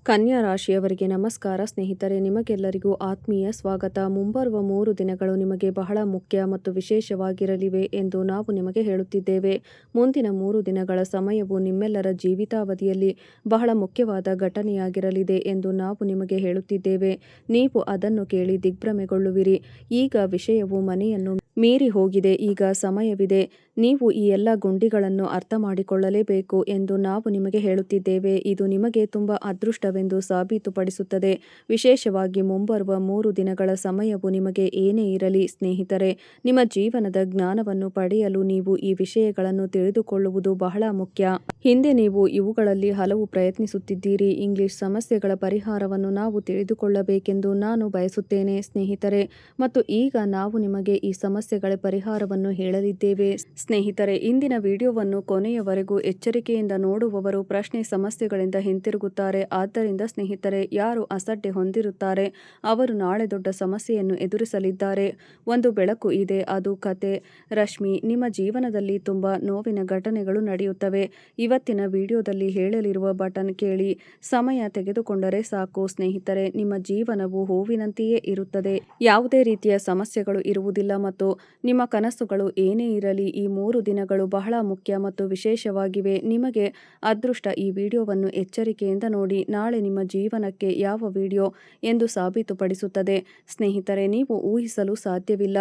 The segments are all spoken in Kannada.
ಕನ್ಯಾ ರಾಶಿಯವರಿಗೆ ನಮಸ್ಕಾರ ಸ್ನೇಹಿತರೆ, ನಿಮಗೆಲ್ಲರಿಗೂ ಆತ್ಮೀಯ ಸ್ವಾಗತ. ಮುಂಬರುವ 3 ದಿನಗಳು ನಿಮಗೆ ಬಹಳ ಮುಖ್ಯ ಮತ್ತು ವಿಶೇಷವಾಗಿರಲಿವೆ ಎಂದು ನಾವು ನಿಮಗೆ ಹೇಳುತ್ತಿದ್ದೇವೆ. ಮುಂದಿನ 3 ದಿನಗಳ ಸಮಯವು ನಿಮ್ಮೆಲ್ಲರ ಜೀವಿತಾವಧಿಯಲ್ಲಿ ಬಹಳ ಮುಖ್ಯವಾದ ಘಟನೆಯಾಗಿರಲಿದೆ ಎಂದು ನಾವು ನಿಮಗೆ ಹೇಳುತ್ತಿದ್ದೇವೆ. ನೀವು ಅದನ್ನು ಕೇಳಿ ದಿಗ್ಭ್ರಮೆಗೊಳ್ಳುವಿರಿ. ಈಗ ವಿಷಯವು ಮನೆಯನ್ನು ಮೀರಿ ಹೋಗಿದೆ. ಈಗ ಸಮಯವಿದೆ. ನೀವು ಈ ಎಲ್ಲ ಗುಂಡಿಗಳನ್ನು ಅರ್ಥ ಮಾಡಿಕೊಳ್ಳಲೇಬೇಕು ಎಂದು ನಾವು ನಿಮಗೆ ಹೇಳುತ್ತಿದ್ದೇವೆ. ಇದು ನಿಮಗೆ ತುಂಬ ಅದೃಷ್ಟವೆಂದು ಸಾಬೀತುಪಡಿಸುತ್ತದೆ. ವಿಶೇಷವಾಗಿ ಮುಂಬರುವ 3 ದಿನಗಳ ಸಮಯವು ನಿಮಗೆ ಏನೇ ಇರಲಿ ಸ್ನೇಹಿತರೆ, ನಿಮ್ಮ ಜೀವನದ ಜ್ಞಾನವನ್ನು ಪಡೆಯಲು ನೀವು ಈ ವಿಷಯಗಳನ್ನು ತಿಳಿದುಕೊಳ್ಳುವುದು ಬಹಳ ಮುಖ್ಯ. ಹಿಂದೆ ನೀವು ಇವುಗಳಲ್ಲಿ ಹಲವು ಪ್ರಯತ್ನಿಸುತ್ತಿದ್ದೀರಿ. ಇಂಗ್ಲಿಷ್ ಸಮಸ್ಯೆಗಳ ಪರಿಹಾರವನ್ನು ನಾವು ತಿಳಿದುಕೊಳ್ಳಬೇಕೆಂದು ನಾನು ಬಯಸುತ್ತೇನೆ ಸ್ನೇಹಿತರೆ, ಮತ್ತು ಈಗ ನಾವು ನಿಮಗೆ ಈ ಸಮಸ್ಯೆಗಳ ಪರಿಹಾರವನ್ನು ಹೇಳಲಿದ್ದೇವೆ. ಸ್ನೇಹಿತರೆ, ಇಂದಿನ ವಿಡಿಯೋವನ್ನು ಕೊನೆಯವರೆಗೂ ಎಚ್ಚರಿಕೆಯಿಂದ ನೋಡುವವರು ಪ್ರಶ್ನೆ ಸಮಸ್ಯೆಗಳಿಂದ ಹಿಂತಿರುಗುತ್ತಾರೆ. ಆದ್ದರಿಂದ ಸ್ನೇಹಿತರೆ, ಯಾರು ಅಸಡ್ಡೆ ಹೊಂದಿರುತ್ತಾರೆ ಅವರು ನಾಳೆ ದೊಡ್ಡ ಸಮಸ್ಯೆಯನ್ನು ಎದುರಿಸಲಿದ್ದಾರೆ. ಒಂದು ಬೆಳಕು ಇದೆ, ಅದು ಕತೆ. ರಶ್ಮಿ, ನಿಮ್ಮ ಜೀವನದಲ್ಲಿ ತುಂಬ ನೋವಿನ ಘಟನೆಗಳು ನಡೆಯುತ್ತವೆ. ಇವತ್ತಿನ ವಿಡಿಯೋದಲ್ಲಿ ಹೇಳಲಿರುವ ಬಟನ್ ಕೇಳಿ. ಸಮಯ ತೆಗೆದುಕೊಂಡರೆ ಸಾಕು ಸ್ನೇಹಿತರೆ, ನಿಮ್ಮ ಜೀವನವು ಹೂವಿನಂತೆಯೇ ಇರುತ್ತದೆ. ಯಾವುದೇ ರೀತಿಯ ಸಮಸ್ಯೆಗಳು ಇರುವುದಿಲ್ಲ ಮತ್ತು ನಿಮ್ಮ ಕನಸುಗಳು ಏನೇ ಇರಲಿ ಈ 3 ದಿನಗಳು ಬಹಳ ಮುಖ್ಯ ಮತ್ತು ವಿಶೇಷವಾಗಿವೆ. ನಿಮಗೆ ಅದೃಷ್ಟ. ಈ ವಿಡಿಯೋವನ್ನು ಎಚ್ಚರಿಕೆಯಿಂದ ನೋಡಿ. ನಾಳೆ ನಿಮ್ಮ ಜೀವನಕ್ಕೆ ಯಾವ ವಿಡಿಯೋ ಎಂದು ಸಾಬೀತುಪಡಿಸುತ್ತದೆ. ಸ್ನೇಹಿತರೆ, ನೀವು ಊಹಿಸಲು ಸಾಧ್ಯವಿಲ್ಲ.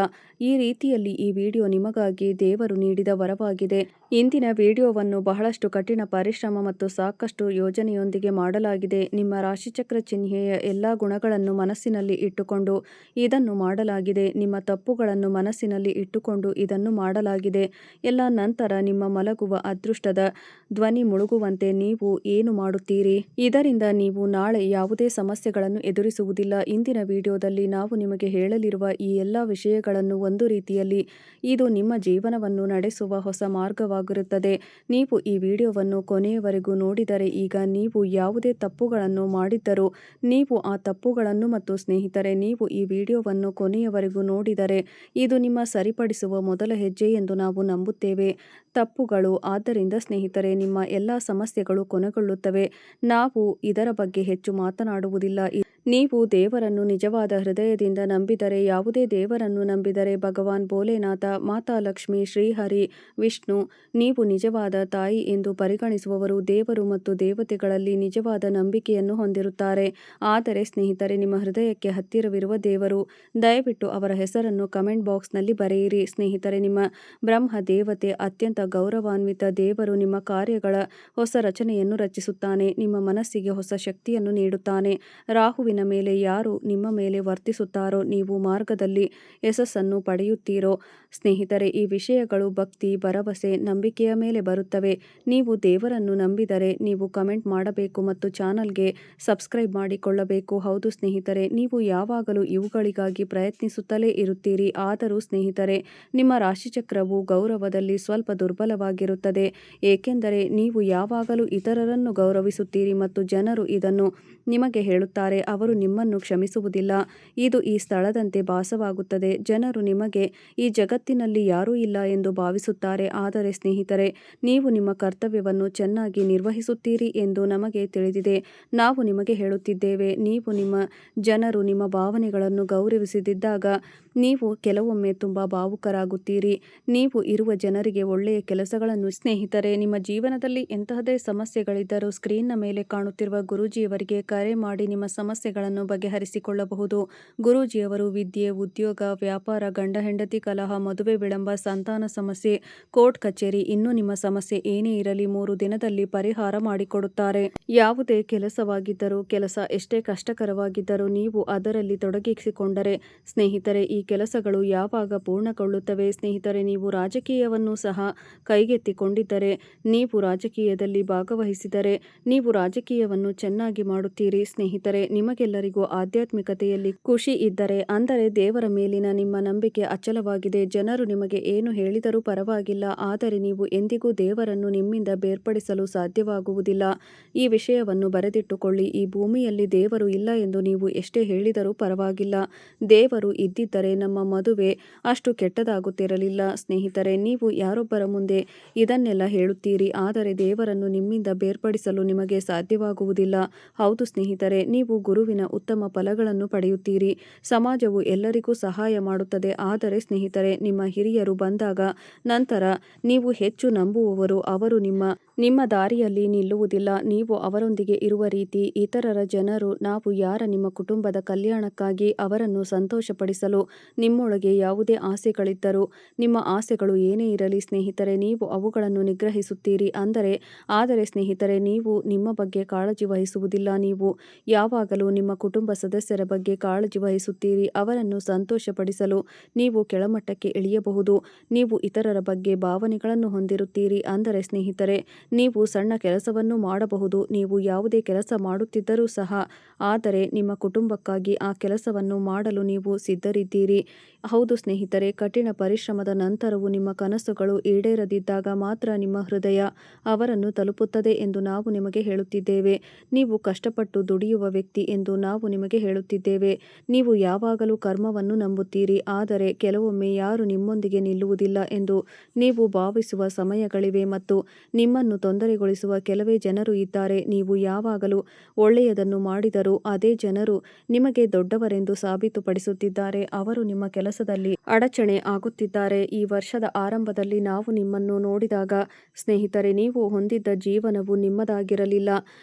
ಈ ರೀತಿಯಲ್ಲಿ ಈ ವಿಡಿಯೋ ನಿಮಗಾಗಿ ದೇವರು ನೀಡಿದ ವರವಾಗಿದೆ. ಇಂದಿನ ವಿಡಿಯೋವನ್ನು ಬಹಳಷ್ಟು ಕಠಿಣ ಪರಿಶ್ರಮ ಮತ್ತು ಸಾಕಷ್ಟು ಯೋಜನೆಯೊಂದಿಗೆ ಮಾಡಲಾಗಿದೆ. ನಿಮ್ಮ ರಾಶಿಚಕ್ರ ಚಿಹ್ನೆಯ ಎಲ್ಲ ಗುಣಗಳನ್ನು ಮನಸ್ಸಿನಲ್ಲಿ ಇಟ್ಟುಕೊಂಡು ಇದನ್ನು ಮಾಡಲಾಗಿದೆ. ನಿಮ್ಮ ತಪ್ಪುಗಳನ್ನು ಮನಸ್ಸಿನಲ್ಲಿ ಇಟ್ಟುಕೊಂಡು ಇದನ್ನು ಮಾಡಲಾಗಿದೆ. ಎಲ್ಲ ನಂತರ ನಿಮ್ಮ ಮಲಗುವ ಅದೃಷ್ಟದ ಧ್ವನಿ ಮುಳುಗುವಂತೆ ನೀವು ಏನು ಮಾಡುತ್ತೀರಿ? ಇದರಿಂದ ನೀವು ನಾಳೆ ಯಾವುದೇ ಸಮಸ್ಯೆಗಳನ್ನು ಎದುರಿಸುವುದಿಲ್ಲ. ಇಂದಿನ ವಿಡಿಯೋದಲ್ಲಿ ನಾವು ನಿಮಗೆ ಹೇಳಲಿರುವ ಈ ಎಲ್ಲ ವಿಷಯಗಳನ್ನು ಒಂದು ರೀತಿಯಲ್ಲಿ ಇದು ನಿಮ್ಮ ಜೀವನವನ್ನು ನಡೆಸುವ ಹೊಸ ಮಾರ್ಗವಾಗಿರುತ್ತದೆ. ನೀವು ಈ ವಿಡಿಯೋವನ್ನು ಕೊನೆಯವರೆಗೂ ನೋಡಿದರೆ ಈಗ ನೀವು ಯಾವುದೇ ತಪ್ಪುಗಳನ್ನು ಮಾಡಿದ್ದರೂ ನೀವು ಆ ತಪ್ಪುಗಳನ್ನು ಮತ್ತು ಸ್ನೇಹಿತರೆ, ನೀವು ಈ ವಿಡಿಯೋವನ್ನು ಕೊನೆಯವರೆಗೂ ನೋಡಿದರೆ ಇದು ನಿಮ್ಮ ಸರಿಪಡಿಸುವ ಮೊದಲ ಹೆಜ್ಜೆ ಎಂದು ನಾವು ನಂಬುತ್ತೇವೆ. ತಪ್ಪುಗಳು. ಆದ್ದರಿಂದ ಸ್ನೇಹಿತರೆ, ನಿಮ್ಮ ಎಲ್ಲ ಸಮಸ್ಯೆಗಳು ಕೊನೆಗೊಳ್ಳುತ್ತವೆ. ನಾವು ಇದರ ಬಗ್ಗೆ ಹೆಚ್ಚು ಮಾತನಾಡುವುದಿಲ್ಲ. ನೀವು ದೇವರನ್ನು ನಿಜವಾದ ಹೃದಯದಿಂದ ನಂಬಿದರೆ, ಯಾವುದೇ ದೇವರನ್ನು ನಂಬಿದರೆ, ಭಗವಾನ್ ಭೋಲೆನಾಥ, ಮಾತಾ ಲಕ್ಷ್ಮಿ, ಶ್ರೀಹರಿ, ವಿಷ್ಣು, ನೀವು ನಿಜವಾದ ತಾಯಿ ಎಂದು ಪರಿಗಣಿಸುವವರು ದೇವರು ಮತ್ತು ದೇವತೆಗಳಲ್ಲಿ ನಿಜವಾದ ನಂಬಿಕೆಯನ್ನು ಹೊಂದಿರುತ್ತಾರೆ. ಆದರೆ ಸ್ನೇಹಿತರೆ, ನಿಮ್ಮ ಹೃದಯಕ್ಕೆ ಹತ್ತಿರವಿರುವ ದೇವರು, ದಯವಿಟ್ಟು ಅವರ ಹೆಸರನ್ನು ಕಮೆಂಟ್ ಬಾಕ್ಸ್ನಲ್ಲಿ ಬರೆಯಿರಿ. ಸ್ನೇಹಿತರೆ, ನಿಮ್ಮ ಬ್ರಹ್ಮ ದೇವತೆ ಅತ್ಯಂತ ಗೌರವಾನ್ವಿತ ದೇವರು ನಿಮ್ಮ ಕಾರ್ಯಗಳ ಹೊಸ ರಚನೆಯನ್ನು ರಚಿಸುತ್ತಾನೆ. ನಿಮ್ಮ ಮನಸ್ಸಿಗೆ ಹೊಸ ಶಕ್ತಿಯನ್ನು ನೀಡುತ್ತಾನೆ. ರಾಹುವಿನ ಮೇಲೆ ಯಾರು ನಿಮ್ಮ ಮೇಲೆ ವರ್ತಿಸುತ್ತಾರೋ ನೀವು ಮಾರ್ಗದಲ್ಲಿ ಯಶಸ್ಸನ್ನು ಪಡೆಯುತ್ತೀರೋ. ಸ್ನೇಹಿತರೆ, ಈ ವಿಷಯಗಳು ಭಕ್ತಿ, ಭರವಸೆ, ನಂಬಿಕೆಯ ಮೇಲೆ ಬರುತ್ತವೆ. ನೀವು ದೇವರನ್ನು ನಂಬಿದರೆ ನೀವು ಕಮೆಂಟ್ ಮಾಡಬೇಕು ಮತ್ತು ಚಾನಲ್ಗೆ ಸಬ್ಸ್ಕ್ರೈಬ್ ಮಾಡಿಕೊಳ್ಳಬೇಕು. ಹೌದು ಸ್ನೇಹಿತರೆ, ನೀವು ಯಾವಾಗಲೂ ಇವುಗಳಿಗಾಗಿ ಪ್ರಯತ್ನಿಸುತ್ತಲೇ ಇರುತ್ತೀರಿ. ಆದರೂ ಸ್ನೇಹಿತರೆ, ನಿಮ್ಮ ರಾಶಿಚಕ್ರವು ಗೌರವದಲ್ಲಿ ಸ್ವಲ್ಪ ದುರ್ಬಲವಾಗಿರುತ್ತದೆ, ಏಕೆಂದರೆ ನೀವು ಯಾವಾಗಲೂ ಇತರರನ್ನು ಗೌರವಿಸುತ್ತೀರಿ ಮತ್ತು ಜನರು ಇದನ್ನು ನಿಮಗೆ ಹೇಳುತ್ತಾರೆ. ಅವರು ನಿಮ್ಮನ್ನು ಕ್ಷಮಿಸುವುದಿಲ್ಲ. ಇದು ಈ ಸ್ಥಳದಂತೆ ಭಾಸವಾಗುತ್ತದೆ. ಜನರು ನಿಮಗೆ ಈ ಜಗತ್ತಿನಲ್ಲಿ ಯಾರೂ ಇಲ್ಲ ಎಂದು ಭಾವಿಸುತ್ತಾರೆ. ಆದರೆ ಸ್ನೇಹಿತರೆ, ನೀವು ನಿಮ್ಮ ಕರ್ತವ್ಯವನ್ನು ಚೆನ್ನಾಗಿ ನಿರ್ವಹಿಸುತ್ತೀರಿ ಎಂದು ನಮಗೆ ತಿಳಿದಿದೆ. ನಾವು ನಿಮಗೆ ಹೇಳುತ್ತಿದ್ದೇವೆ, ನೀವು ನಿಮ್ಮ ಜನರು ನಿಮ್ಮ ಭಾವನೆಗಳನ್ನು ಗೌರವಿಸದಿದ್ದಾಗ ನೀವು ಕೆಲವೊಮ್ಮೆ ತುಂಬ ಭಾವುಕರಾಗುತ್ತೀರಿ. ನೀವು ಇರುವ ಜನರಿಗೆ ಒಳ್ಳೆಯ ಕೆಲಸಗಳನ್ನು. ಸ್ನೇಹಿತರೆ, ನಿಮ್ಮ ಜೀವನದಲ್ಲಿ ಎಂತಹದೇ ಸಮಸ್ಯೆಗಳಿದ್ದರೂ ಸ್ಕ್ರೀನ್ನ ಮೇಲೆ ಕಾಣುತ್ತಿರುವ ಗುರೂಜಿಯವರಿಗೆ ಕರೆ ಮಾಡಿ ನಿಮ್ಮ ಸಮಸ್ಯೆಗಳನ್ನು ಬಗೆಹರಿಸಿಕೊಳ್ಳಬಹುದು. ಗುರೂಜಿಯವರು ವಿದ್ಯೆ, ಉದ್ಯೋಗ, ವ್ಯಾಪಾರ, ಗಂಡ ಹೆಂಡತಿ ಕಲಹ, ಮದುವೆ ವಿಳಂಬ, ಸಂತಾನ ಸಮಸ್ಯೆ, ಕೋರ್ಟ್ ಕಚೇರಿ, ಇನ್ನು ನಿಮ್ಮ ಸಮಸ್ಯೆ ಏನೇ ಇರಲಿ 3 ದಿನದಲ್ಲಿ ಪರಿಹಾರ ಮಾಡಿಕೊಡುತ್ತಾರೆ. ಯಾವುದೇ ಕೆಲಸವಾಗಿದ್ದರೂ, ಕೆಲಸ ಎಷ್ಟೇ ಕಷ್ಟಕರವಾಗಿದ್ದರೂ ನೀವು ಅದರಲ್ಲಿ ತೊಡಗಿಸಿಕೊಂಡರೆ ಸ್ನೇಹಿತರೆ, ಈ ಕೆಲಸಗಳು ಯಾವಾಗ ಪೂರ್ಣಗೊಳ್ಳುತ್ತವೆ. ಸ್ನೇಹಿತರೆ, ನೀವು ರಾಜಕೀಯವನ್ನು ಸಹ ಕೈಗೆತ್ತಿಕೊಂಡಿದ್ದರೆ, ನೀವು ರಾಜಕೀಯದಲ್ಲಿ ಭಾಗವಹಿಸಿದರೆ ನೀವು ರಾಜಕೀಯವನ್ನು ಚೆನ್ನಾಗಿ ಮಾಡುತ್ತೀರಿ. ಸ್ನೇಹಿತರೆ, ನಿಮಗೆ ನಿಮಗೆಲ್ಲರಿಗೂ ಆಧ್ಯಾತ್ಮಿಕತೆಯಲ್ಲಿ ಖುಷಿ ಇದ್ದರೆ, ಅಂದರೆ ದೇವರ ಮೇಲಿನ ನಿಮ್ಮ ನಂಬಿಕೆ ಅಚಲವಾಗಿದೆ. ಜನರು ನಿಮಗೆ ಏನು ಹೇಳಿದರೂ ಪರವಾಗಿಲ್ಲ, ಆದರೆ ನೀವು ಎಂದಿಗೂ ದೇವರನ್ನು ನಿಮ್ಮಿಂದ ಬೇರ್ಪಡಿಸಲು ಸಾಧ್ಯವಾಗುವುದಿಲ್ಲ. ಈ ವಿಷಯವನ್ನು ಬರೆದಿಟ್ಟುಕೊಳ್ಳಿ. ಈ ಭೂಮಿಯಲ್ಲಿ ದೇವರು ಇಲ್ಲ ಎಂದು ನೀವು ಎಷ್ಟೇ ಹೇಳಿದರೂ ಪರವಾಗಿಲ್ಲ. ದೇವರು ಇದ್ದಿದ್ದರೆ ನಮ್ಮ ಮದುವೆ ಅಷ್ಟು ಕೆಟ್ಟದಾಗುತ್ತಿರಲಿಲ್ಲ. ಸ್ನೇಹಿತರೆ, ನೀವು ಯಾರೊಬ್ಬರ ಮುಂದೆ ಇದನ್ನೆಲ್ಲ ಹೇಳುತ್ತೀರಿ, ಆದರೆ ದೇವರನ್ನು ನಿಮ್ಮಿಂದ ಬೇರ್ಪಡಿಸಲು ನಿಮಗೆ ಸಾಧ್ಯವಾಗುವುದಿಲ್ಲ. ಹೌದು ಸ್ನೇಹಿತರೆ, ನೀವು ಗುರುವಿನ ಉತ್ತಮ ಫಲಗಳನ್ನು ಪಡೆಯುತ್ತೀರಿ. ಸಮಾಜವು ಎಲ್ಲರಿಗೂ ಸಹಾಯ ಮಾಡುತ್ತದೆ, ಆದರೆ ಸ್ನೇಹಿತರೆ, ನಿಮ್ಮ ಹಿರಿಯರು ಬಂದಾಗ ನಂತರ ನೀವು ಹೆಚ್ಚು ನಂಬುವವರು ಅವರು ನಿಮ್ಮ ದಾರಿಯಲ್ಲಿ ನಿಲ್ಲುವುದಿಲ್ಲ. ನೀವು ಅವರೊಂದಿಗೆ ಇರುವ ರೀತಿ, ಇತರರ ಜನರು ನಾವು ಯಾರ ನಿಮ್ಮ ಕುಟುಂಬದ ಕಲ್ಯಾಣಕ್ಕಾಗಿ ಅವರನ್ನು ಸಂತೋಷಪಡಿಸಲು ನಿಮ್ಮೊಳಗೆ ಯಾವುದೇ ಆಸೆಗಳಿದ್ದರೂ, ನಿಮ್ಮ ಆಸೆಗಳು ಏನೇ ಇರಲಿ ಸ್ನೇಹಿತರೆ, ನೀವು ಅವುಗಳನ್ನು ನಿಗ್ರಹಿಸುತ್ತೀರಿ. ಆದರೆ ಸ್ನೇಹಿತರೆ, ನೀವು ನಿಮ್ಮ ಬಗ್ಗೆ ಕಾಳಜಿ ವಹಿಸುವುದಿಲ್ಲ. ನೀವು ಯಾವಾಗಲೂ ನಿಮ್ಮ ಕುಟುಂಬ ಸದಸ್ಯರ ಬಗ್ಗೆ ಕಾಳಜಿ ವಹಿಸುತ್ತೀರಿ. ಅವರನ್ನು ಸಂತೋಷಪಡಿಸಲು ನೀವು ಕೆಳಮಟ್ಟಕ್ಕೆ ಇಳಿಯಬಹುದು. ನೀವು ಇತರರ ಬಗ್ಗೆ ಭಾವನೆಗಳನ್ನು ಹೊಂದಿರುತ್ತೀರಿ. ಅಂದರೆ ಸ್ನೇಹಿತರೆ, ನೀವು ಸಣ್ಣ ಕೆಲಸವನ್ನು ಮಾಡಬಹುದು, ನೀವು ಯಾವುದೇ ಕೆಲಸ ಮಾಡುತ್ತಿದ್ದರೂ ಸಹ, ಆದರೆ ನಿಮ್ಮ ಕುಟುಂಬಕ್ಕಾಗಿ ಆ ಕೆಲಸವನ್ನು ಮಾಡಲು ನೀವು ಸಿದ್ಧರಿದ್ದೀರಿ. ಹೌದು ಸ್ನೇಹಿತರೆ, ಕಠಿಣ ಪರಿಶ್ರಮದ ನಂತರವೂ ನಿಮ್ಮ ಕನಸುಗಳು ಈಡೇರದಿದ್ದಾಗ ಮಾತ್ರ ನಿಮ್ಮ ಹೃದಯ ಅವರನ್ನು ತಲುಪುತ್ತದೆ ಎಂದು ನಾವು ನಿಮಗೆ ಹೇಳುತ್ತಿದ್ದೇವೆ. ನೀವು ಕಷ್ಟಪಟ್ಟು ದುಡಿಯುವ ವ್ಯಕ್ತಿ ಎಂದು ನಾವು ನಿಮಗೆ ಹೇಳುತ್ತಿದ್ದೇವೆ. ನೀವು ಯಾವಾಗಲೂ ಕರ್ಮವನ್ನು ನಂಬುತ್ತೀರಿ, ಆದರೆ ಕೆಲವೊಮ್ಮೆ ಯಾರೂ ನಿಮ್ಮೊಂದಿಗೆ ನಿಲ್ಲುವುದಿಲ್ಲ ಎಂದು ನೀವು ಭಾವಿಸುವ ಸಮಯಗಳಿವೆ ಮತ್ತು ನಿಮ್ಮನ್ನು ತೊಂದರೆಗೊಳಿಸುವ ಕೆಲವೇ ಜನರು ಇದ್ದಾರೆ. ನೀವು ಯಾವಾಗಲೂ ಒಳ್ಳೆಯದನ್ನು ಮಾಡಿದರೂ ಅದೇ ಜನರು ನಿಮಗೆ ದೊಡ್ಡವರೆಂದು ಸಾಬೀತುಪಡಿಸುತ್ತಿದ್ದಾರೆ. ಅವರು ನಿಮ್ಮ ಕೆಲಸದಲ್ಲಿ ಅಡಚಣೆ ಆಗುತ್ತಿದ್ದಾರೆ. ಈ ವರ್ಷದ ಆರಂಭದಲ್ಲಿ ನಾವು ನಿಮ್ಮನ್ನು ನೋಡಿದಾಗ ಸ್ನೇಹಿತರೆ, ನೀವು ಹೊಂದಿದ್ದ ಜೀವನವು ನಿಮ್ಮದಾಗಿರಲಿಲ್ಲ.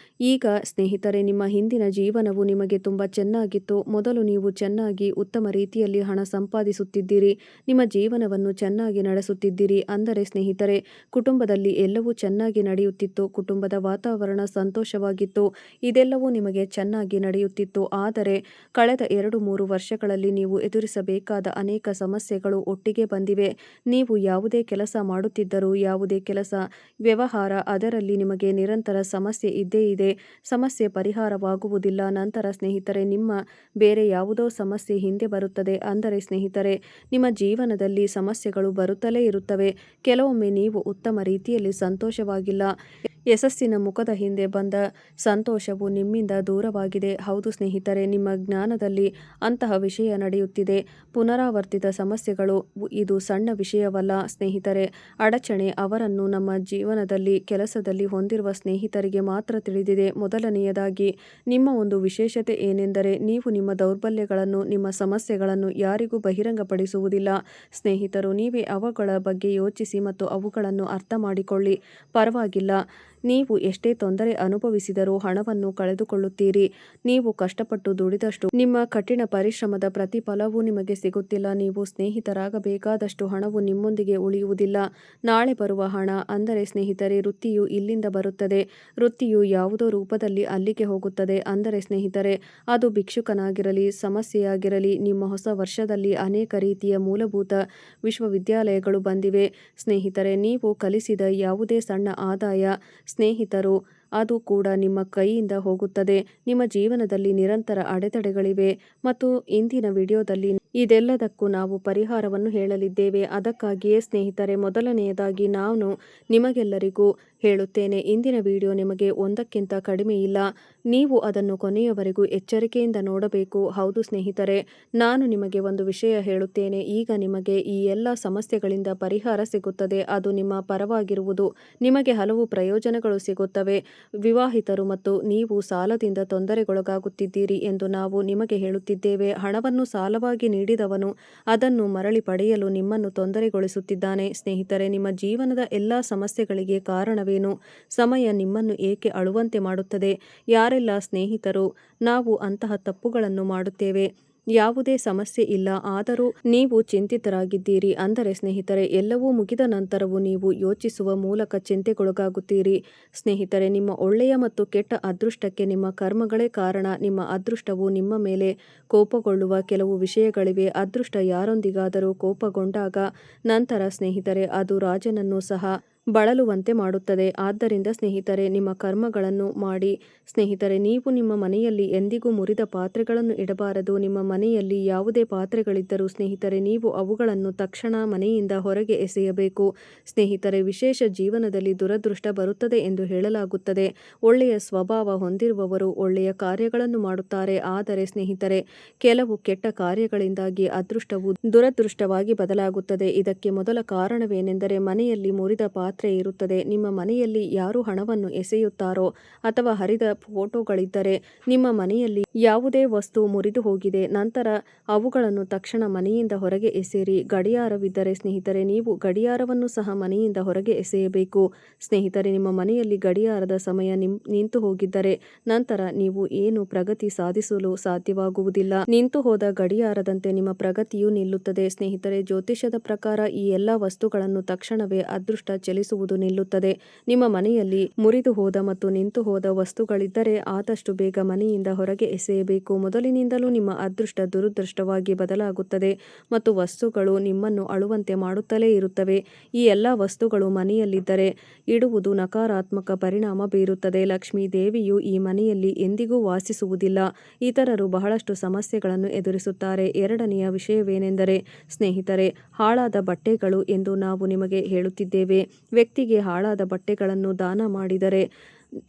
ಈಗ ಸ್ನೇಹಿತರೆ, ನಿಮ್ಮ ಹಿಂದಿನ ಜೀವನವು ನಿಮಗೆ ತುಂಬ ಚೆನ್ನಾಗಿತ್ತು. ಮೊದಲು ನೀವು ಚೆನ್ನಾಗಿ ಉತ್ತಮ ರೀತಿಯಲ್ಲಿ ಹಣ ಸಂಪಾದಿಸುತ್ತಿದ್ದಿರಿ, ನಿಮ್ಮ ಜೀವನವನ್ನು ಚೆನ್ನಾಗಿ ನಡೆಸುತ್ತಿದ್ದಿರಿ. ಅಂದರೆ ಸ್ನೇಹಿತರೆ, ಕುಟುಂಬದಲ್ಲಿ ಎಲ್ಲವೂ ಚೆನ್ನಾಗಿ ನಡೆಯುತ್ತಿತ್ತು, ಕುಟುಂಬದ ವಾತಾವರಣ ಸಂತೋಷವಾಗಿತ್ತು, ಇದೆಲ್ಲವೂ ನಿಮಗೆ ಚೆನ್ನಾಗಿ ನಡೆಯುತ್ತಿತ್ತು. ಆದರೆ ಕಳೆದ 2-3 ವರ್ಷಗಳಲ್ಲಿ ನೀವು ಎದುರಿಸಬೇಕಾದ ಅನೇಕ ಸಮಸ್ಯೆಗಳು ಒಟ್ಟಿಗೆ ಬಂದಿವೆ. ನೀವು ಯಾವುದೇ ಕೆಲಸ ಮಾಡುತ್ತಿದ್ದರೂ, ಯಾವುದೇ ಕೆಲಸ ವ್ಯವಹಾರ, ಅದರಲ್ಲಿ ನಿಮಗೆ ನಿರಂತರ ಸಮಸ್ಯೆ ಇದ್ದೇ ಇದೆ. ಸಮಸ್ಯೆ ಪರಿಹಾರವಾಗುವುದಿಲ್ಲ. ನಂತರ ಸ್ನೇಹಿತರೆ, ನಿಮ್ಮ ಬೇರೆ ಯಾವುದೋ ಸಮಸ್ಯೆ ಹಿಂದೆ ಬರುತ್ತದೆ. ಅಂದರೆ ಸ್ನೇಹಿತರೆ, ನಿಮ್ಮ ಜೀವನದಲ್ಲಿ ಸಮಸ್ಯೆಗಳು ಬರುತ್ತಲೇ ಇರುತ್ತವೆ. ಕೆಲವೊಮ್ಮೆ ನೀವು ಉತ್ತಮ ರೀತಿಯಲ್ಲಿ ಸಂತೋಷವಾಗಿಲ್ಲ. ಯಶಸ್ಸಿನ ಮುಖದ ಹಿಂದೆ ಬಂದ ಸಂತೋಷವು ನಿಮ್ಮಿಂದ ದೂರವಾಗಿದೆ. ಹೌದು ಸ್ನೇಹಿತರೆ, ನಿಮ್ಮ ಜ್ಞಾನದಲ್ಲಿ ಅಂತಹ ವಿಷಯ ನಡೆಯುತ್ತಿದೆ. ಪುನರಾವರ್ತಿತ ಸಮಸ್ಯೆಗಳು ಇದು ಸಣ್ಣ ವಿಷಯವಲ್ಲ ಸ್ನೇಹಿತರೆ. ಅಡಚಣೆ ಅವರನ್ನು ನಮ್ಮ ಜೀವನದಲ್ಲಿ ಕೆಲಸದಲ್ಲಿ ಹೊಂದಿರುವ ಸ್ನೇಹಿತರಿಗೆ ಮಾತ್ರ ತಿಳಿದಿದೆ. ಮೊದಲನೆಯದಾಗಿ ನಿಮ್ಮ ಒಂದು ವಿಶೇಷತೆ ಏನೆಂದರೆ, ನೀವು ನಿಮ್ಮ ದೌರ್ಬಲ್ಯಗಳನ್ನು, ನಿಮ್ಮ ಸಮಸ್ಯೆಗಳನ್ನು ಯಾರಿಗೂ ಬಹಿರಂಗಪಡಿಸುವುದಿಲ್ಲ. ಸ್ನೇಹಿತರು, ನೀವೇ ಅವುಗಳ ಬಗ್ಗೆ ಯೋಚಿಸಿ ಮತ್ತು ಅವುಗಳನ್ನು ಅರ್ಥ ಮಾಡಿಕೊಳ್ಳಿ. ಪರವಾಗಿಲ್ಲ, ನೀವು ಎಷ್ಟೇ ತೊಂದರೆ ಅನುಭವಿಸಿದರೂ ಹಣವನ್ನು ಕಳೆದುಕೊಳ್ಳುತ್ತೀರಿ. ನೀವು ಕಷ್ಟಪಟ್ಟು ದುಡಿದಷ್ಟು ನಿಮ್ಮ ಕಠಿಣ ಪರಿಶ್ರಮದ ಪ್ರತಿಫಲವೂ ನಿಮಗೆ ಸಿಗುತ್ತಿಲ್ಲ. ನೀವು ಸ್ನೇಹಿತರಾಗಬೇಕಾದಷ್ಟು ಹಣವು ನಿಮ್ಮೊಂದಿಗೆ ಉಳಿಯುವುದಿಲ್ಲ. ನಾಳೆ ಬರುವ ಹಣ, ಅಂದರೆ ಸ್ನೇಹಿತರೆ, ವೃತ್ತಿಯು ಇಲ್ಲಿಂದ ಬರುತ್ತದೆ, ವೃತ್ತಿಯು ಯಾವುದೋ ರೂಪದಲ್ಲಿ ಅಲ್ಲಿಗೆ ಹೋಗುತ್ತದೆ. ಅಂದರೆ ಸ್ನೇಹಿತರೆ, ಅದು ಭಿಕ್ಷುಕನಾಗಿರಲಿ, ಸಮಸ್ಯೆಯಾಗಿರಲಿ, ನಿಮ್ಮ ಹೊಸ ವರ್ಷದಲ್ಲಿ ಅನೇಕ ರೀತಿಯ ಮೂಲಭೂತ ವಿಶ್ವವಿದ್ಯಾಲಯಗಳು ಬಂದಿವೆ. ಸ್ನೇಹಿತರೆ, ನೀವು ಕಲಿಸಿದ ಯಾವುದೇ ಸಣ್ಣ ಆದಾಯ ಸ್ನೇಹಿತರು, ಅದು ಕೂಡ ನಿಮ್ಮ ಕೈಯಿಂದ ಹೋಗುತ್ತದೆ. ನಿಮ್ಮ ಜೀವನದಲ್ಲಿ ನಿರಂತರ ಅಡೆತಡೆಗಳಿವೆ ಮತ್ತು ಇಂದಿನ ವಿಡಿಯೋದಲ್ಲಿ ಇದೆಲ್ಲದಕ್ಕೂ ನಾವು ಪರಿಹಾರವನ್ನು ಹೇಳಲಿದ್ದೇವೆ. ಅದಕ್ಕಾಗಿಯೇ ಸ್ನೇಹಿತರೆ, ಮೊದಲನೆಯದಾಗಿ ನಾನು ನಿಮಗೆಲ್ಲರಿಗೂ ಹೇಳುತ್ತೇನೆ, ಇಂದಿನ ವಿಡಿಯೋ ನಿಮಗೆ ಒಂದಕ್ಕಿಂತ ಕಡಿಮೆ ಇಲ್ಲ. ನೀವು ಅದನ್ನು ಕೊನೆಯವರೆಗೂ ಎಚ್ಚರಿಕೆಯಿಂದ ನೋಡಬೇಕು. ಹೌದು ಸ್ನೇಹಿತರೆ, ನಾನು ನಿಮಗೆ ಒಂದು ವಿಷಯ ಹೇಳುತ್ತೇನೆ. ಈಗ ನಿಮಗೆ ಈ ಎಲ್ಲ ಸಮಸ್ಯೆಗಳಿಂದ ಪರಿಹಾರ ಸಿಗುತ್ತದೆ. ಅದು ನಿಮ್ಮ ಪರವಾಗಿರುವುದು. ನಿಮಗೆ ಹಲವು ಪ್ರಯೋಜನಗಳು ಸಿಗುತ್ತವೆ. ವಿವಾಹಿತರು ಮತ್ತು ನೀವು ಸಾಲದಿಂದ ತೊಂದರೆಗೊಳಗಾಗುತ್ತಿದ್ದೀರಿ ಎಂದು ನಾವು ನಿಮಗೆ ಹೇಳುತ್ತಿದ್ದೇವೆ. ಹಣವನ್ನು ಸಾಲವಾಗಿ ನೀಡಿದವನು ಅದನ್ನು ಮರಳಿ ಪಡೆಯಲು ನಿಮ್ಮನ್ನು ತೊಂದರೆಗೊಳಿಸುತ್ತಿದ್ದಾನೆ. ಸ್ನೇಹಿತರೆ, ನಿಮ್ಮ ಜೀವನದ ಎಲ್ಲ ಸಮಸ್ಯೆಗಳಿಗೆ ಕಾರಣವೇನು? ಸಮಯ ನಿಮ್ಮನ್ನು ಏಕೆ ಅಳುವಂತೆ ಮಾಡುತ್ತದೆ? ಯಾರೆಲ್ಲ ಸ್ನೇಹಿತರು ನಾವು ಅಂತಹ ತಪ್ಪುಗಳನ್ನು ಮಾಡುತ್ತೇವೆ? ಯಾವುದೇ ಸಮಸ್ಯೆ ಇಲ್ಲ, ಆದರೂ ನೀವು ಚಿಂತಿತರಾಗಿದ್ದೀರಿ. ಅಂದರೆ ಸ್ನೇಹಿತರೆ, ಎಲ್ಲವೂ ಮುಗಿದ ನಂತರವೂ ನೀವು ಯೋಚಿಸುವ ಮೂಲಕ ಚಿಂತೆಗೊಳಗಾಗುತ್ತೀರಿ. ಸ್ನೇಹಿತರೆ, ನಿಮ್ಮ ಒಳ್ಳೆಯ ಮತ್ತು ಕೆಟ್ಟ ಅದೃಷ್ಟಕ್ಕೆ ನಿಮ್ಮ ಕರ್ಮಗಳೇ ಕಾರಣ. ನಿಮ್ಮ ಅದೃಷ್ಟವು ನಿಮ್ಮ ಮೇಲೆ ಕೋಪಗೊಳ್ಳುವ ಕೆಲವು ವಿಷಯಗಳಿವೆ. ಅದೃಷ್ಟ ಯಾರೊಂದಿಗಾದರೂ ಕೋಪಗೊಂಡಾಗ ನಂತರ ಸ್ನೇಹಿತರೆ, ಅದು ರಾಜನನ್ನು ಸಹ ಬಳಲುವಂತೆ ಮಾಡುತ್ತದೆ. ಆದ್ದರಿಂದ ಸ್ನೇಹಿತರೆ, ನಿಮ್ಮ ಕರ್ಮಗಳನ್ನು ಮಾಡಿ. ಸ್ನೇಹಿತರೆ, ನೀವು ನಿಮ್ಮ ಮನೆಯಲ್ಲಿ ಎಂದಿಗೂ ಮುರಿದ ಪಾತ್ರೆಗಳನ್ನು ಇಡಬಾರದು. ನಿಮ್ಮ ಮನೆಯಲ್ಲಿ ಯಾವುದೇ ಪಾತ್ರೆಗಳಿದ್ದರೂ ಸ್ನೇಹಿತರೆ, ನೀವು ಅವುಗಳನ್ನು ತಕ್ಷಣ ಮನೆಯಿಂದ ಹೊರಗೆ ಎಸೆಯಬೇಕು. ಸ್ನೇಹಿತರೆ, ವಿಶೇಷ ಜೀವನದಲ್ಲಿ ದುರದೃಷ್ಟ ಬರುತ್ತದೆ ಎಂದು ಹೇಳಲಾಗುತ್ತದೆ. ಒಳ್ಳೆಯ ಸ್ವಭಾವ ಹೊಂದಿರುವವರು ಒಳ್ಳೆಯ ಕಾರ್ಯಗಳನ್ನು ಮಾಡುತ್ತಾರೆ. ಆದರೆ ಸ್ನೇಹಿತರೆ, ಕೆಲವು ಕೆಟ್ಟ ಕಾರ್ಯಗಳಿಂದಾಗಿ ಅದೃಷ್ಟವು ದುರದೃಷ್ಟವಾಗಿ ಬದಲಾಗುತ್ತದೆ. ಇದಕ್ಕೆ ಮೊದಲ ಕಾರಣವೇನೆಂದರೆ ಮನೆಯಲ್ಲಿ ಮುರಿದ ಪಾತ್ರೆ ಇರುತ್ತದೆ. ನಿಮ್ಮ ಮನೆಯಲ್ಲಿ ಯಾರು ಹಣವನ್ನು ಎಸೆಯುತ್ತಾರೋ ಅಥವಾ ಹರಿದ ಫೋಟೋಗಳಿದ್ದರೆ, ನಿಮ್ಮ ಮನೆಯಲ್ಲಿ ಯಾವುದೇ ವಸ್ತು ಮುರಿದು ಹೋಗಿದೆ, ನಂತರ ಅವುಗಳನ್ನು ತಕ್ಷಣ ಮನೆಯಿಂದ ಹೊರಗೆ ಎಸೆಯಿರಿ. ಗಡಿಯಾರವಿದ್ದರೆ ಸ್ನೇಹಿತರೆ, ನೀವು ಗಡಿಯಾರವನ್ನು ಸಹ ಮನೆಯಿಂದ ಹೊರಗೆ ಎಸೆಯಬೇಕು. ಸ್ನೇಹಿತರೆ, ನಿಮ್ಮ ಮನೆಯಲ್ಲಿ ಗಡಿಯಾರದ ಸಮಯ ನಿಂತು ಹೋಗಿದ್ದರೆ ನಂತರ ನೀವು ಏನು ಪ್ರಗತಿ ಸಾಧಿಸಲು ಸಾಧ್ಯವಾಗುವುದಿಲ್ಲ. ನಿಂತು ಹೋದ ಗಡಿಯಾರದಂತೆ ನಿಮ್ಮ ಪ್ರಗತಿಯು ನಿಲ್ಲುತ್ತದೆ. ಸ್ನೇಹಿತರೆ, ಜ್ಯೋತಿಷ್ಯದ ಪ್ರಕಾರ ಈ ಎಲ್ಲ ವಸ್ತುಗಳನ್ನು ತಕ್ಷಣವೇ ಅದೃಷ್ಟ ಚಲಿಸುವುದು ನಿಲ್ಲುತ್ತದೆ. ನಿಮ್ಮ ಮನೆಯಲ್ಲಿ ಮುರಿದು ಹೋದ ಮತ್ತು ನಿಂತು ಹೋದ ವಸ್ತುಗಳಿದ್ದರೆ ಆದಷ್ಟು ಬೇಗ ಮನೆಯಿಂದ ಹೊರಗೆ ಎಸೆಯಬೇಕು. ಮೊದಲಿನಿಂದಲೂ ನಿಮ್ಮ ಅದೃಷ್ಟ ದುರದೃಷ್ಟವಾಗಿ ಬದಲಾಗುತ್ತದೆ ಮತ್ತು ವಸ್ತುಗಳು ನಿಮ್ಮನ್ನು ಅಳುವಂತೆ ಮಾಡುತ್ತಲೇ ಇರುತ್ತವೆ. ಈ ಎಲ್ಲ ವಸ್ತುಗಳು ಮನೆಯಲ್ಲಿದ್ದರೆ ಇಡುವುದು ನಕಾರಾತ್ಮಕ ಪರಿಣಾಮ ಬೀರುತ್ತದೆ. ಲಕ್ಷ್ಮೀ ದೇವಿಯು ಈ ಮನೆಯಲ್ಲಿ ಎಂದಿಗೂ ವಾಸಿಸುವುದಿಲ್ಲ. ಇತರರು ಬಹಳಷ್ಟು ಸಮಸ್ಯೆಗಳನ್ನು ಎದುರಿಸುತ್ತಾರೆ. ಎರಡನೆಯ ವಿಷಯವೇನೆಂದರೆ ಸ್ನೇಹಿತರೆ, ಹಾಳಾದ ಬಟ್ಟೆಗಳು ಎಂದು ನಾವು ನಿಮಗೆ ಹೇಳುತ್ತಿದ್ದೇವೆ. ವ್ಯಕ್ತಿಗೆ ಹಾಳಾದ ಬಟ್ಟೆಗಳನ್ನು ದಾನ ಮಾಡಿದರೆ,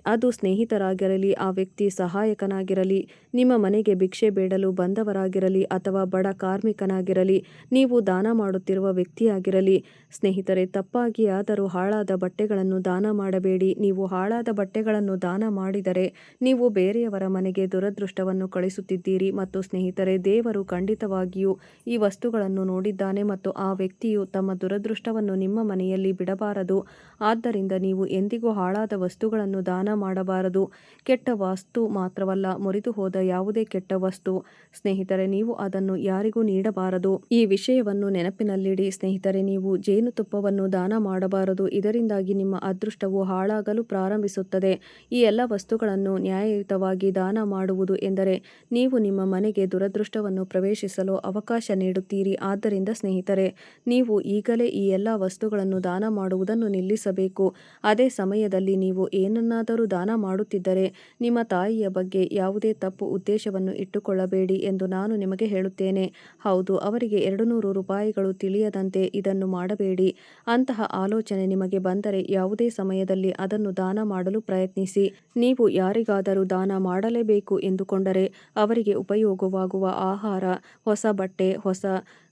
ಅದು ಸ್ನೇಹಿತರಾಗಿರಲಿ, ಆ ವ್ಯಕ್ತಿ ಸಹಾಯಕನಾಗಿರಲಿ, ನಿಮ್ಮ ಮನೆಗೆ ಭಿಕ್ಷೆ ಬೇಡಲು ಬಂದವರಾಗಿರಲಿ ಅಥವಾ ಬಡ ಕಾರ್ಮಿಕನಾಗಿರಲಿ, ನೀವು ದಾನ ಮಾಡುತ್ತಿರುವ ವ್ಯಕ್ತಿಯಾಗಿರಲಿ, ಸ್ನೇಹಿತರೆ, ತಪ್ಪಾಗಿಯಾದರೂ ಹಾಳಾದ ಬಟ್ಟೆಗಳನ್ನು ದಾನ ಮಾಡಬೇಡಿ. ನೀವು ಹಾಳಾದ ಬಟ್ಟೆಗಳನ್ನು ದಾನ ಮಾಡಿದರೆ ನೀವು ಬೇರೆಯವರ ಮನೆಗೆ ದುರದೃಷ್ಟವನ್ನು ಕಳಿಸುತ್ತಿದ್ದೀರಿ ಮತ್ತು ಸ್ನೇಹಿತರೆ, ದೇವರು ಖಂಡಿತವಾಗಿಯೂ ಈ ವಸ್ತುಗಳನ್ನು ನೋಡಿದ್ದಾನೆ ಮತ್ತು ಆ ವ್ಯಕ್ತಿಯು ತಮ್ಮ ದುರದೃಷ್ಟವನ್ನು ನಿಮ್ಮ ಮನೆಯಲ್ಲಿ ಬಿಡಬಾರದು. ಆದ್ದರಿಂದ ನೀವು ಎಂದಿಗೂ ಹಾಳಾದ ವಸ್ತುಗಳನ್ನು ದಾನ ಮಾಡಬಾರದು. ಕೆಟ್ಟ ವಸ್ತು ಮಾತ್ರವಲ್ಲ, ಮುರಿದು ಹೋದ ಯಾವುದೇ ಕೆಟ್ಟ ವಸ್ತು ಸ್ನೇಹಿತರೆ, ನೀವು ಅದನ್ನು ಯಾರಿಗೂ ನೀಡಬಾರದು. ಈ ವಿಷಯವನ್ನು ನೆನಪಿನಲ್ಲಿಡಿ. ಸ್ನೇಹಿತರೆ, ನೀವು ಜೇನುತುಪ್ಪವನ್ನು ದಾನ ಮಾಡಬಾರದು. ಇದರಿಂದಾಗಿ ನಿಮ್ಮ ಅದೃಷ್ಟವು ಹಾಳಾಗಲು ಪ್ರಾರಂಭಿಸುತ್ತದೆ. ಈ ಎಲ್ಲ ವಸ್ತುಗಳನ್ನು ನ್ಯಾಯಯುತವಾಗಿ ದಾನ ಮಾಡುವುದು ಎಂದರೆ ನೀವು ನಿಮ್ಮ ಮನೆಗೆ ದುರದೃಷ್ಟವನ್ನು ಪ್ರವೇಶಿಸಲು ಅವಕಾಶ ನೀಡುತ್ತೀರಿ. ಆದ್ದರಿಂದ ಸ್ನೇಹಿತರೆ, ನೀವು ಈಗಲೇ ಈ ಎಲ್ಲ ವಸ್ತುಗಳನ್ನು ದಾನ ಮಾಡುವುದನ್ನು ನಿಲ್ಲಿಸಬೇಕು. ಅದೇ ಸಮಯದಲ್ಲಿ ನೀವು ಏನನ್ನಾದರೂ ದಾನ ಮಾಡುತ್ತಿದ್ದರೆ ನಿಮ್ಮ ತಾಯಿಯ ಬಗ್ಗೆ ಯಾವುದೇ ತಪ್ಪು ಉದ್ದೇಶವನ್ನು ಇಟ್ಟುಕೊಳ್ಳಬೇಡಿ ಎಂದು ನಾನು ನಿಮಗೆ ಹೇಳುತ್ತೇನೆ. ಹೌದು, ಅವರಿಗೆ 200 ರೂಪಾಯಿಗಳು ತಿಳಿಯದಂತೆ ಇದನ್ನು ಮಾಡಬೇಡಿ. ಅಂತಹ ಆಲೋಚನೆ ನಿಮಗೆ ಬಂದರೆ ಯಾವುದೇ ಸಮಯದಲ್ಲಿ ಅದನ್ನು ದಾನ ಮಾಡಲು ಪ್ರಯತ್ನಿಸಿ. ನೀವು ಯಾರಿಗಾದರೂ ದಾನ ಮಾಡಲೇಬೇಕು ಎಂದುಕೊಂಡರೆ ಅವರಿಗೆ ಉಪಯೋಗವಾಗುವ ಆಹಾರ, ಹೊಸ ಬಟ್ಟೆ, ಹೊಸ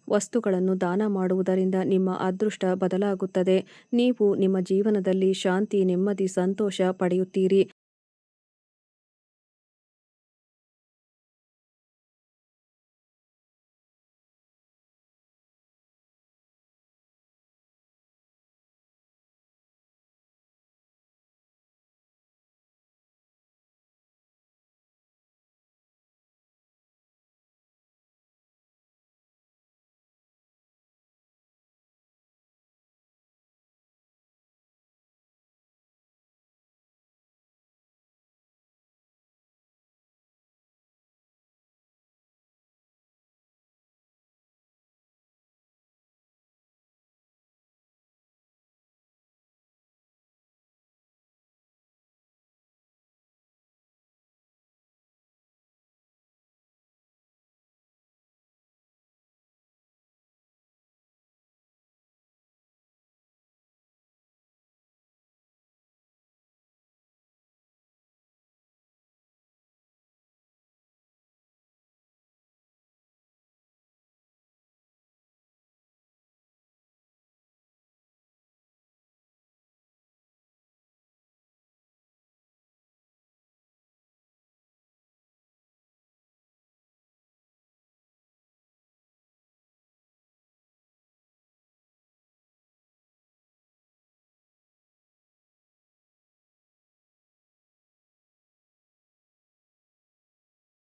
ವಸ್ತುಗಳನ್ನು ದಾನ ಮಾಡುವುದರಿಂದ ನಿಮ್ಮ ಅದೃಷ್ಟ ಬದಲಾಗುತ್ತದೆ. ನೀವು ನಿಮ್ಮ ಜೀವನದಲ್ಲಿ ಶಾಂತಿ, ನೆಮ್ಮದಿ, ಸಂತೋಷ ಪಡೆಯುತ್ತೀರಿ.